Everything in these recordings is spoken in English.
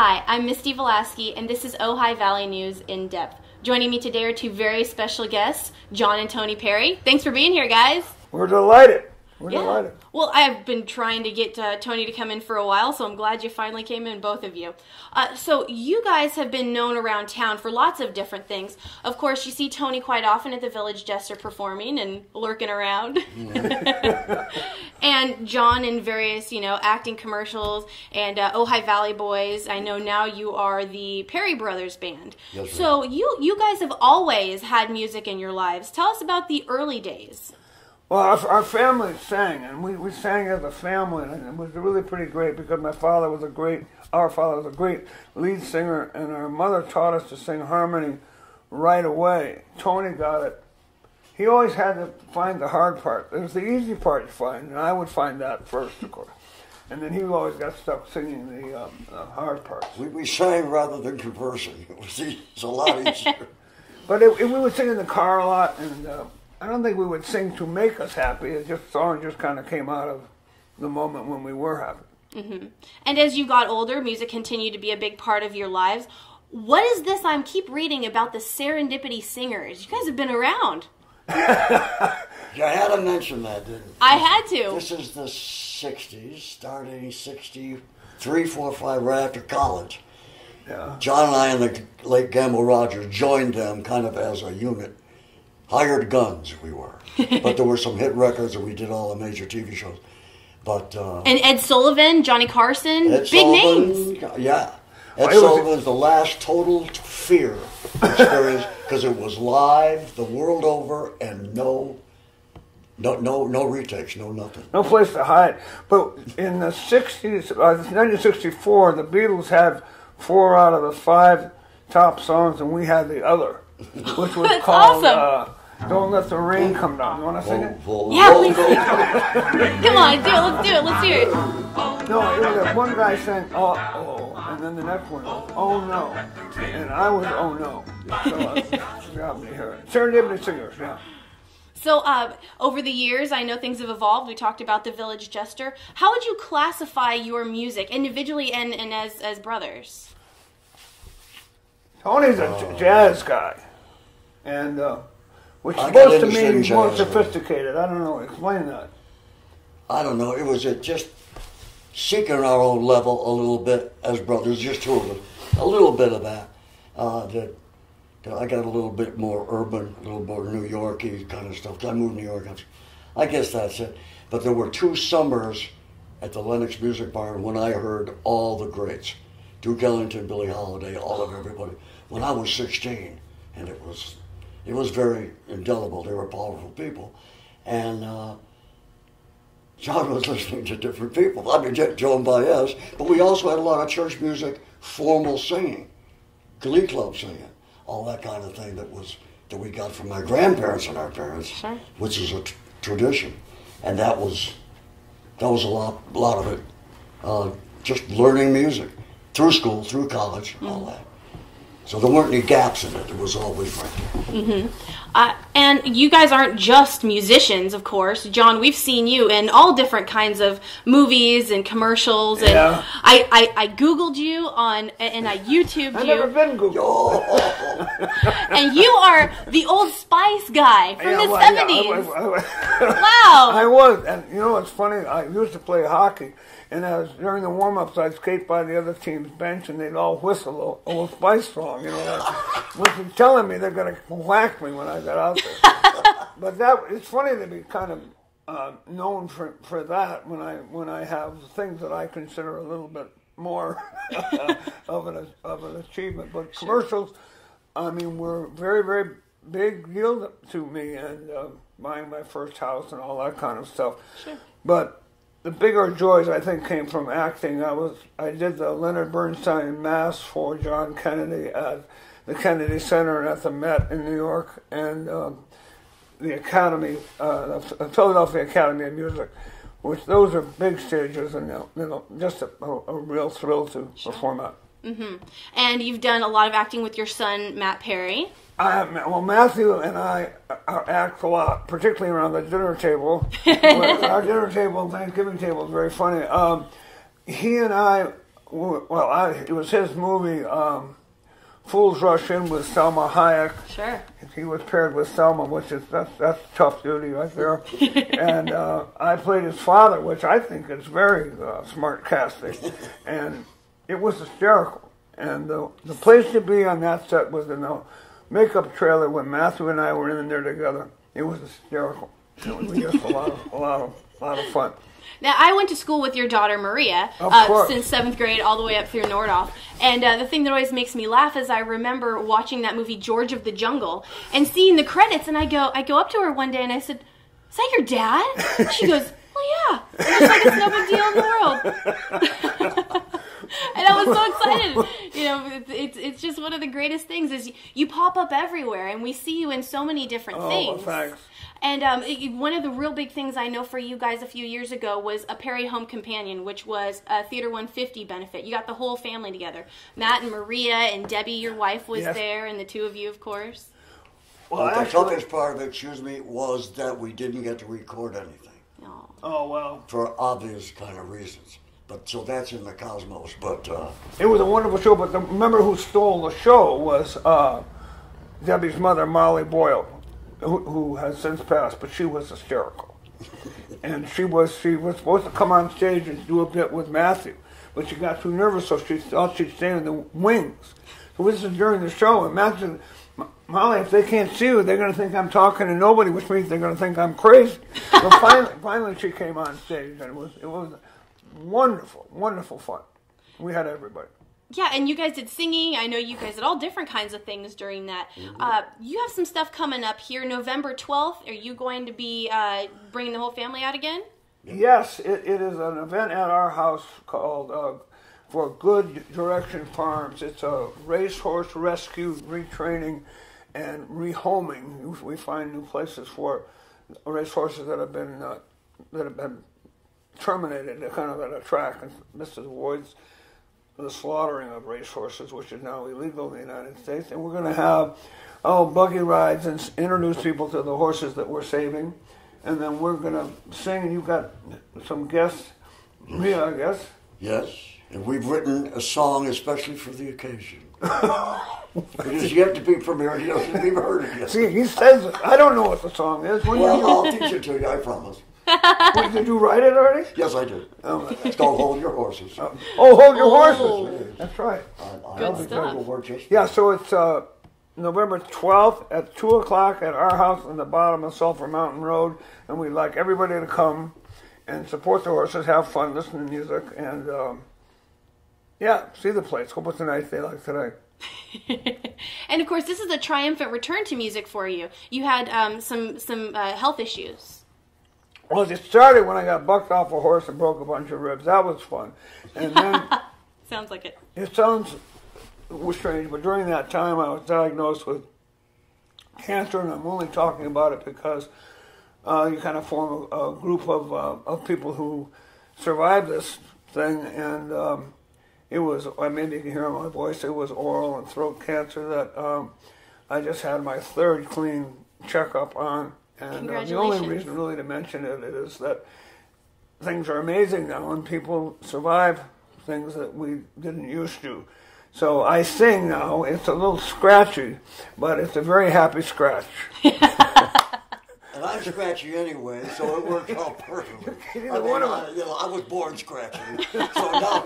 Hi, I'm Misty Velasquez, and this is Ojai Valley News in Depth. Joining me today are two very special guests, John and Tony Perry. Thanks for being here, guys. We're delighted. We're delighted. Well, I've been trying to get Tony to come in for a while, so I'm glad you finally came in, both of you. So you guys have been known around town for lots of different things. Of course, you see Tony quite often at the Village Jester performing and lurking around. And John in various, acting commercials and Ojai Valley Boys. I know now you are the Perry Brothers Band. Yes, so you guys have always had music in your lives. Tell us about the early days. Well, our family sang, and we sang as a family, and it was really pretty great because our father was a great lead singer, and our mother taught us to sing harmony right away. Tony got it. He always had to find the hard part. It was the easy part to find, and I would find that first, of course. And then he always got stuck singing the hard parts. We sang rather than conversing. It's a lot easier. But we would sing in the car a lot, and I don't think we would sing to make us happy. It just song just kind of came out of the moment when we were happy. Mm-hmm. And as you got older, music continued to be a big part of your lives. What is this I keep reading about the Serendipity Singers? You guys have been around. You had to mention that, didn't you? I had to. This is the 60s, starting 63, 4, 5, right after college. Yeah. John and I and the late Gamble Rogers joined them kind of as a unit. Hired guns, we were. But there were some hit records, and we did all the major TV shows. But and Ed Sullivan, Johnny Carson, Ed big Sullivan, names. Yeah. Ed Sullivan's the last total fear experience because it was live the world over and no retakes, no nothing. No place to hide. But in the 60s, 1964, the Beatles had 4 out of the 5 top songs, and we had the other, which was called awesome. Don't Let the Rain Come Down. You want to sing it? Yeah, please. Come on, let's do it. Let's hear it. No, it was one guy sang, oh, and then the next one was, oh, no. And I was, oh, no. So it got me here. Serendipity Singers, yeah. So over the years, I know things have evolved. We talked about the Village Jester. How would you classify your music, individually and as brothers? Tony's a jazz guy, and which I supposed to got mean he's interested in more jazz, sophisticated. I don't know. Explain that. I don't know. It was just seeking our own level a little bit as brothers, just two of us. A little bit of that. That I got a little bit more urban, a little more New York-y kind of stuff. I moved to New York. I guess that's it. But there were 2 summers at the Lenox Music Barn when I heard all the greats. Duke Ellington, Billie Holiday, all of everybody. When I was 16, and it was very indelible. They were powerful people. And John was listening to different people. I mean, Joan Baez. But we also had a lot of church music, formal singing, glee club singing, all that kind of thing that we got from my grandparents and our parents, sure. Which is a tradition. And that was a lot of it. Just learning music through school, through college, all that. So there weren't any gaps in it. It was always right there. Mm-hmm. And you guys aren't just musicians, of course. John, we've seen you in all different kinds of movies and commercials. And yeah. I Googled you and I YouTubed you. I've never been Googled. And you are the Old Spice guy from the 70s. Wow. I was. And you know what's funny? I used to play hockey. And during the warm-ups, I'd skate by the other team's bench, and they'd all whistle Old Spice song, which is telling me they're going to whack me when I got out there. But it's funny to be kind of known for that when I have things that I consider a little bit more of an achievement. But commercials, I mean, were very, very big deal to me, and buying my first house and all that kind of stuff. Sure. But the bigger joys, I think, came from acting. I did the Leonard Bernstein Mass for John Kennedy at the Kennedy Center and at the Met in New York, and the Academy, the Philadelphia Academy of Music, which those are big stages, and just a real thrill to perform at. Mm-hmm. And you've done a lot of acting with your son, Matt Perry. Well, Mathew and I act a lot, particularly around the dinner table. Our dinner table, Thanksgiving table, is very funny. He and I it was his movie, Fools Rush In with Selma Hayek. Sure. He was paired with Selma, which is that's tough duty right there. And I played his father, which I think is very smart casting, and it was hysterical. And the place to be on that set was in the makeup trailer when Mathew and I were in there together. It was hysterical. It was just a lot of fun. Now, I went to school with your daughter, Maria, since 7th grade all the way up through Nordhoff. And the thing that always makes me laugh is I remember watching that movie, George of the Jungle, and seeing the credits, and I go up to her one day and I said, "Is that your dad?" And she goes, "Well, yeah." And it's like it's no big deal in the world. And I was so excited. You know, it's just one of the greatest things is you pop up everywhere, and we see you in so many different things. Oh, thanks. And one of the real big things I know for you guys a few years ago was a Perry Home Companion, which was a Theater 150 benefit. You got the whole family together. Matt and Maria and Debbie, your wife, was there, and the two of you, of course. Well, the toughest part of it, was that we didn't get to record anything. Oh, well. For obvious kind of reasons. But so that's in the cosmos. But it was a wonderful show. But remember who stole the show was Debbie's mother, Molly Boyle, who has since passed. But she was hysterical, and she was supposed to come on stage and do a bit with Mathew, but she got too nervous, so she thought she'd stay in the wings. So this is during the show, and Mathew, Molly, if they can't see you, they're going to think I'm talking to nobody, which means they're going to think I'm crazy. So finally, she came on stage, and it was wonderful, wonderful fun. We had everybody. Yeah, and you guys did singing. I know you guys did all different kinds of things during that. You have some stuff coming up here, November 12th. Are you going to be bringing the whole family out again? Yes, it is an event at our house called For Good Direction Farms. It's a racehorse rescue, retraining, and rehoming. We find new places for racehorses that have been terminated, kind of at a track, and this avoids the slaughtering of racehorses, which is now illegal in the United States. And we're going to have buggy rides and introduce people to the horses that we're saving. And then we're going to sing, and you've got some guests, Mia, I guess. Yes, and we've written a song especially for the occasion. It is yet to be premiered. He hasn't even heard it yet. See, he says it. I don't know what the song is. Well, I'll teach it to you, I promise. Did you write it already? Yes, I did. It's called Hold Your Horses. Hold Your Horses. That's right. Good stuff. Yeah, so it's November 12th at 2 o'clock at our house on the bottom of Sulphur Mountain Road, and we'd like everybody to come and support the horses, have fun, listen to music, and see the place. Hope it's a nice day like today. And of course, this is a triumphant return to music for you. You had some health issues. Well, it started when I got bucked off a horse and broke a bunch of ribs. That was fun. And then sounds like it. It sounds strange, but during that time I was diagnosed with cancer, and I'm only talking about it because you kind of form a group of people who survived this thing, and it was, maybe you can hear my voice, it was oral and throat cancer that I just had my third clean checkup on. And the only reason really to mention it is that things are amazing now, and people survive things that we didn't used to. So I sing now. It's a little scratchy, but it's a very happy scratch. And I'm scratchy anyway, so it works out perfectly. I was born scratchy, so now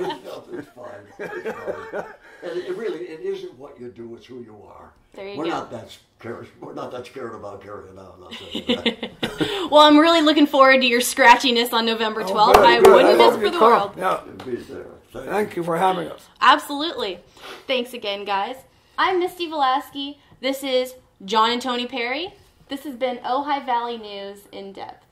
it's fine. It's fine. And it isn't what you do, it's who you are. There you go. We're not that scared about carrying out. I'll tell you that. Well, I'm really looking forward to your scratchiness on November 12th. I wouldn't miss for the world. Yeah. Thank you for having us. Absolutely. Thanks again, guys. I'm Misty Velasky. This is John and Tony Perry. This has been Ojai Valley News in depth.